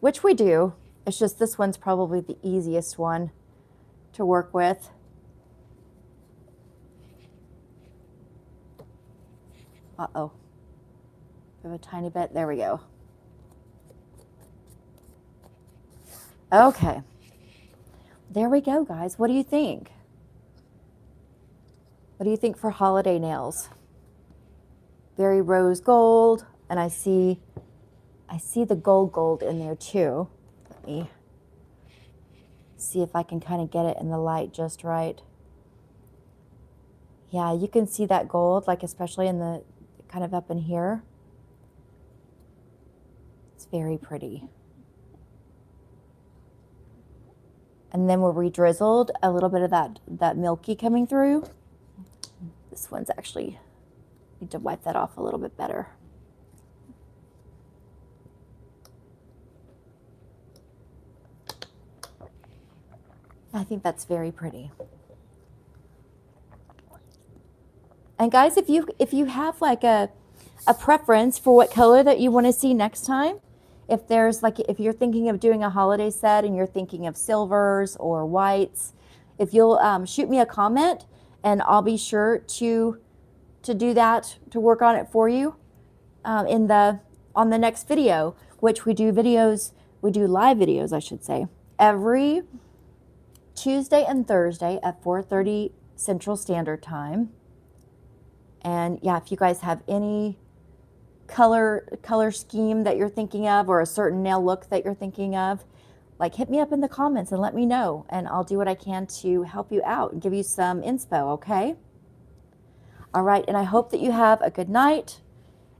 Which we do. It's just this one's probably the easiest one to work with. Uh-oh. We have a tiny bit. There we go. Okay. There we go, guys. What do you think? What do you think for holiday nails? Very rose gold, and I see the gold in there too. Let me see if I can kind of get it in the light just right. Yeah, you can see that gold, like especially in the kind of up in here. It's very pretty. And then where we drizzled, a little bit of that milky coming through. This one's actually, need to wipe that off a little bit better. I think that's very pretty. And guys, if you have like a preference for what color that you want to see next time, if there's like, if you're thinking of doing a holiday set and you're thinking of silvers or whites, if you'll shoot me a comment, and I'll be sure to do that, to work on it for you on the next video, which we do live videos, I should say, every Tuesday and Thursday at 4:30 Central Standard Time. And yeah, if you guys have any color scheme that you're thinking of, or a certain nail look that you're thinking of, like hit me up in the comments and let me know, and I'll do what I can to help you out and give you some inspo, okay? All right, and I hope that you have a good night,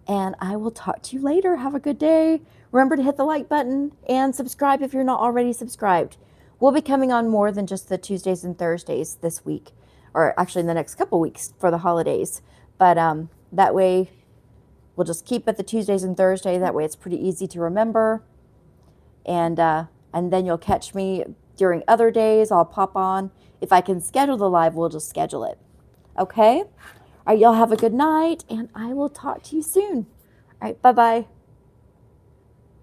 and I will talk to you later. Have a good day. Remember to hit the like button and subscribe if you're not already subscribed. We'll be coming on more than just the Tuesdays and Thursdays this week, or actually in the next couple weeks for the holidays. But that way, we'll just keep it the Tuesdays and Thursdays. That way it's pretty easy to remember. And then you'll catch me during other days. I'll pop on. If I can schedule the live, we'll just schedule it. Okay? All right, y'all have a good night, and I will talk to you soon. All right, bye-bye.